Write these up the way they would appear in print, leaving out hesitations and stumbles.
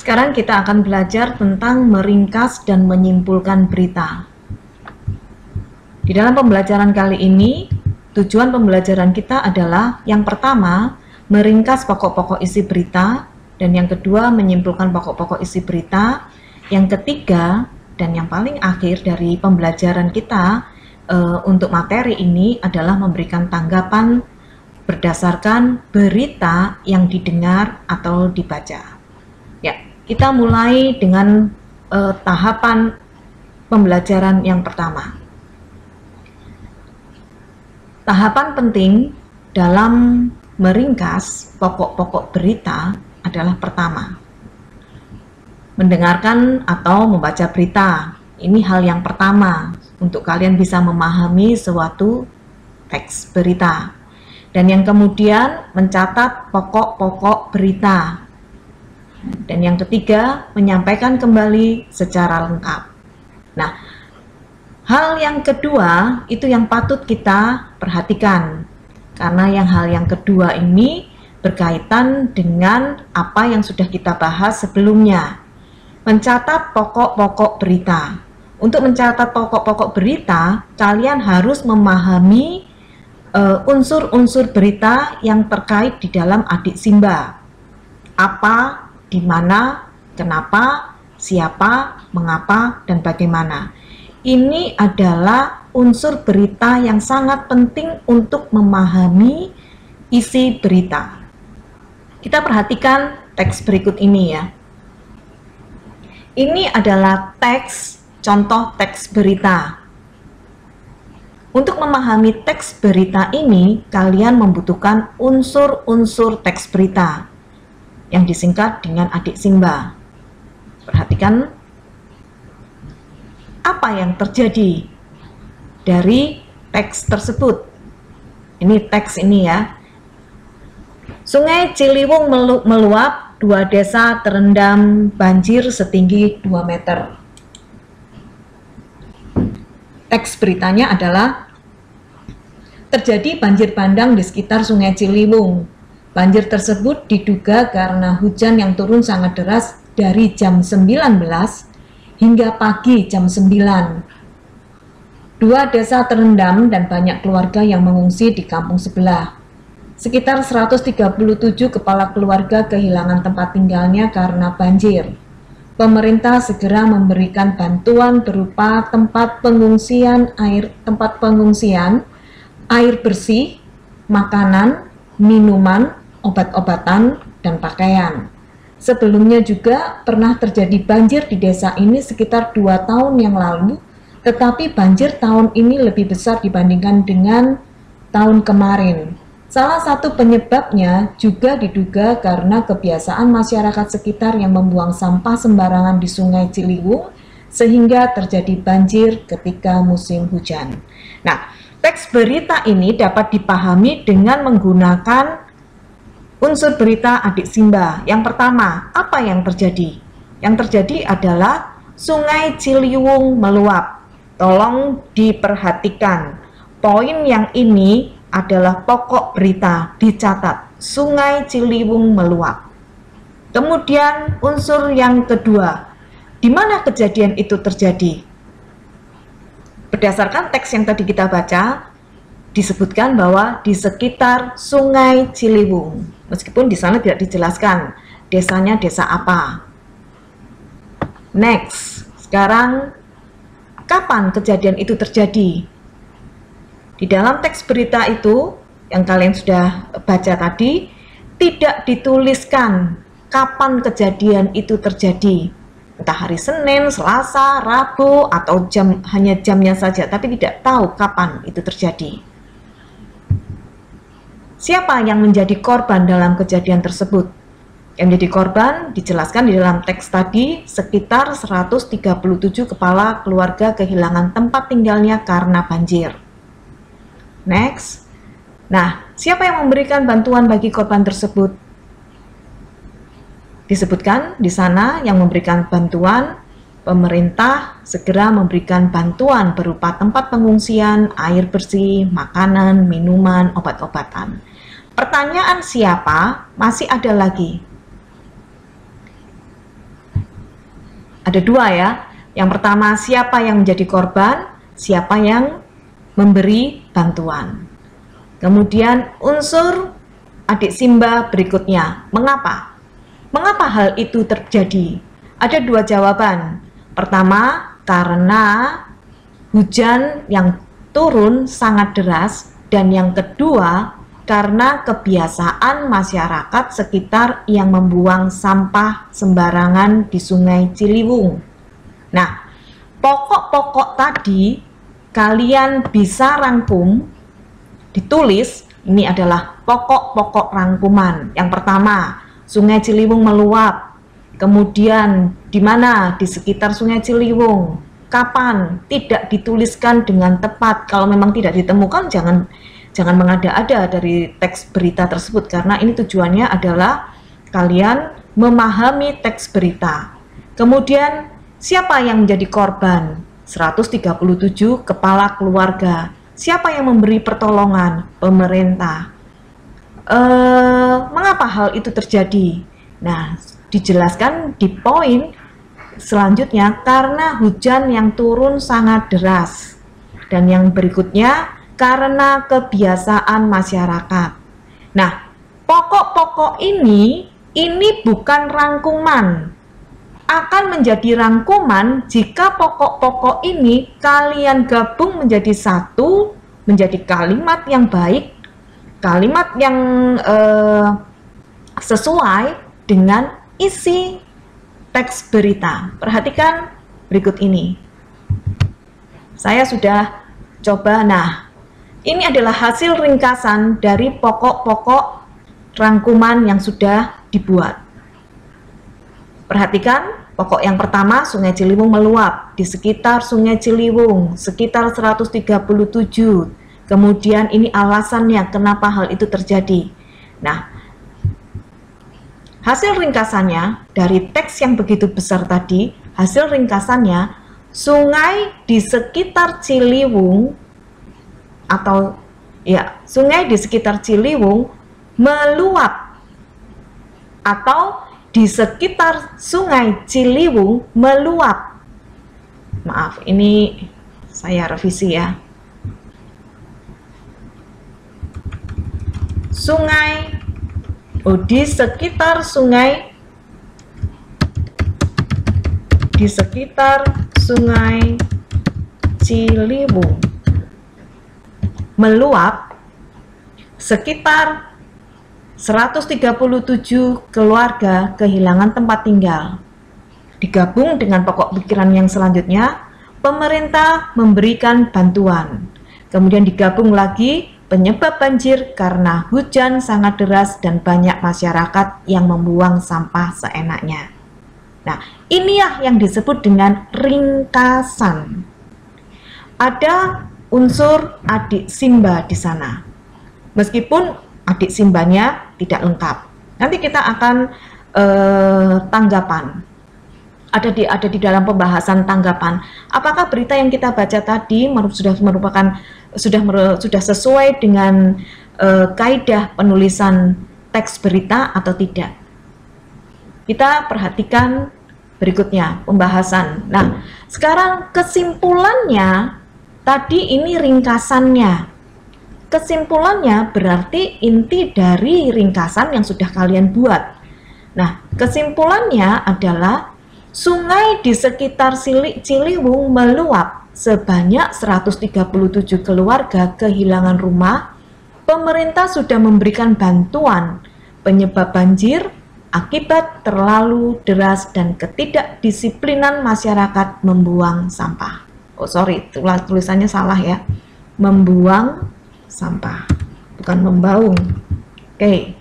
Sekarang kita akan belajar tentang meringkas dan menyimpulkan berita. Di dalam pembelajaran kali ini, tujuan pembelajaran kita adalah yang pertama, meringkas pokok-pokok isi berita, dan yang kedua, menyimpulkan pokok-pokok isi berita. Yang ketiga, dan yang paling akhir dari pembelajaran kita untuk materi ini adalah memberikan tanggapan berdasarkan berita yang didengar atau dibaca. Ya, kita mulai dengan tahapan pembelajaran yang pertama. Tahapan penting dalam meringkas pokok-pokok berita adalah pertama, mendengarkan atau membaca berita. Ini hal yang pertama untuk kalian bisa memahami suatu teks berita. Dan yang kemudian mencatat pokok-pokok berita. Dan yang ketiga, menyampaikan kembali secara lengkap. Nah, hal yang kedua itu yang patut kita perhatikan. Karena hal yang kedua ini berkaitan dengan apa yang sudah kita bahas sebelumnya. Mencatat pokok-pokok berita. Untuk mencatat pokok-pokok berita, kalian harus memahami unsur-unsur berita yang terkait di dalam adik Simba. Apa, di mana, kenapa, siapa, mengapa, dan bagaimana. Ini adalah unsur berita yang sangat penting untuk memahami isi berita. Kita perhatikan teks berikut ini ya. Ini adalah contoh teks berita. Untuk memahami teks berita ini, kalian membutuhkan unsur-unsur teks berita yang disingkat dengan adik Simba. Perhatikan apa yang terjadi dari teks tersebut. Ini teks ini ya. Sungai Ciliwung meluap, 2 desa terendam banjir setinggi 2 meter. Teks beritanya adalah terjadi banjir bandang di sekitar Sungai Ciliwung. Banjir tersebut diduga karena hujan yang turun sangat deras dari jam 19 hingga pagi jam 9. 2 desa terendam dan banyak keluarga yang mengungsi di kampung sebelah. Sekitar 137 kepala keluarga kehilangan tempat tinggalnya karena banjir. Pemerintah segera memberikan bantuan berupa tempat pengungsian, air bersih, makanan, minuman, obat-obatan, dan pakaian. Sebelumnya juga pernah terjadi banjir di desa ini sekitar 2 tahun yang lalu, tetapi banjir tahun ini lebih besar dibandingkan dengan tahun kemarin. Salah satu penyebabnya juga diduga karena kebiasaan masyarakat sekitar yang membuang sampah sembarangan di Sungai Ciliwung sehingga terjadi banjir ketika musim hujan. Nah, teks berita ini dapat dipahami dengan menggunakan unsur berita adik Simba. Yang pertama, apa yang terjadi? Yang terjadi adalah Sungai Ciliwung meluap. Tolong diperhatikan. Poin yang ini adalah pokok berita, dicatat. Sungai Ciliwung meluap. Kemudian unsur yang kedua, di mana kejadian itu terjadi? Berdasarkan teks yang tadi kita baca, disebutkan bahwa di sekitar Sungai Ciliwung. Meskipun di sana tidak dijelaskan desanya desa apa. Next, sekarang kapan kejadian itu terjadi? Di dalam teks berita itu yang kalian sudah baca tadi, tidak dituliskan kapan kejadian itu terjadi. Entah hari Senin, Selasa, Rabu, atau hanya jamnya saja, tapi tidak tahu kapan itu terjadi. Siapa yang menjadi korban dalam kejadian tersebut? Yang menjadi korban dijelaskan di dalam teks tadi, sekitar 137 kepala keluarga kehilangan tempat tinggalnya karena banjir. Next. Nah, siapa yang memberikan bantuan bagi korban tersebut? Disebutkan di sana yang memberikan bantuan, pemerintah segera memberikan bantuan berupa tempat pengungsian, air bersih, makanan, minuman, obat-obatan. Pertanyaan siapa? Masih ada lagi. ada dua ya. Yang pertama, siapa yang menjadi korban, siapa yang memberi bantuan. Kemudian unsur adik Simba berikutnya, mengapa? Mengapa hal itu terjadi? Ada dua jawaban. Pertama, karena hujan yang turun sangat deras, dan yang kedua, karena kebiasaan masyarakat sekitar yang membuang sampah sembarangan di Sungai Ciliwung. Nah, pokok-pokok tadi kalian bisa rangkum, ditulis. Ini adalah pokok-pokok rangkuman. Yang pertama, Sungai Ciliwung meluap. Kemudian di mana? Di sekitar Sungai Ciliwung. Kapan? Tidak dituliskan dengan tepat. Kalau memang tidak ditemukan, jangan mengada-ada dari teks berita tersebut, karena ini tujuannya adalah kalian memahami teks berita. Kemudian siapa yang menjadi korban? 137 kepala keluarga. Siapa yang memberi pertolongan? Pemerintah. Mengapa hal itu terjadi? Nah, dijelaskan di poin selanjutnya, karena hujan yang turun sangat deras. Dan yang berikutnya, karena kebiasaan masyarakat. Nah, pokok-pokok ini bukan rangkuman. Akan menjadi rangkuman jika pokok-pokok ini kalian gabung menjadi satu, menjadi kalimat yang baik, kalimat yang sesuai dengan isi teks berita. Perhatikan berikut ini. Saya sudah coba. Nah, ini adalah hasil ringkasan dari pokok-pokok rangkuman yang sudah dibuat. Perhatikan. Pokok yang pertama, Sungai Ciliwung meluap. Di sekitar Sungai Ciliwung, sekitar 137. Kemudian ini alasannya kenapa hal itu terjadi. Nah, hasil ringkasannya dari teks yang begitu besar tadi, hasil ringkasannya, sungai di sekitar Ciliwung, atau ya, sungai di sekitar Ciliwung meluap, atau di sekitar Sungai Ciliwung meluap. Maaf, ini saya revisi ya. Sungai, di sekitar Sungai Ciliwung meluap, sekitar 137 keluarga kehilangan tempat tinggal. Digabung dengan pokok pikiran yang selanjutnya, pemerintah memberikan bantuan. Kemudian digabung lagi, penyebab banjir karena hujan sangat deras dan banyak masyarakat yang membuang sampah seenaknya. Nah, inilah yang disebut dengan ringkasan. Ada unsur adik Simba di sana. Meskipun adik Simbanya tidak lengkap. Nanti kita akan tanggapan. Ada di dalam pembahasan tanggapan. Apakah berita yang kita baca tadi sudah sesuai dengan kaidah penulisan teks berita atau tidak? Kita perhatikan berikutnya pembahasan. Nah, sekarang kesimpulannya tadi ini ringkasannya. Kesimpulannya berarti inti dari ringkasan yang sudah kalian buat. Nah, kesimpulannya adalah sungai di sekitar Ciliwung meluap, sebanyak 137 keluarga kehilangan rumah. Pemerintah sudah memberikan bantuan. Penyebab banjir akibat terlalu deras dan ketidakdisiplinan masyarakat membuang sampah. Oh sorry, tulisannya salah ya. Membuang sampah, bukan membaung. Oke.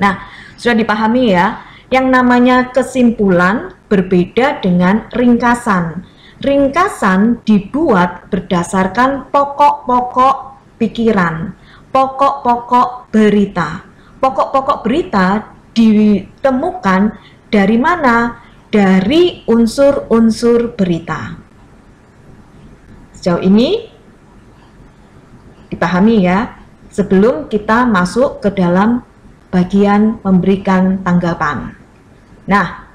Nah, sudah dipahami ya. Yang namanya kesimpulan berbeda dengan ringkasan. Ringkasan dibuat berdasarkan pokok-pokok pikiran, pokok-pokok berita. Pokok-pokok berita ditemukan dari mana? Dari unsur-unsur berita. Sejauh ini dipahami ya, sebelum kita masuk ke dalam bagian memberikan tanggapan. Nah,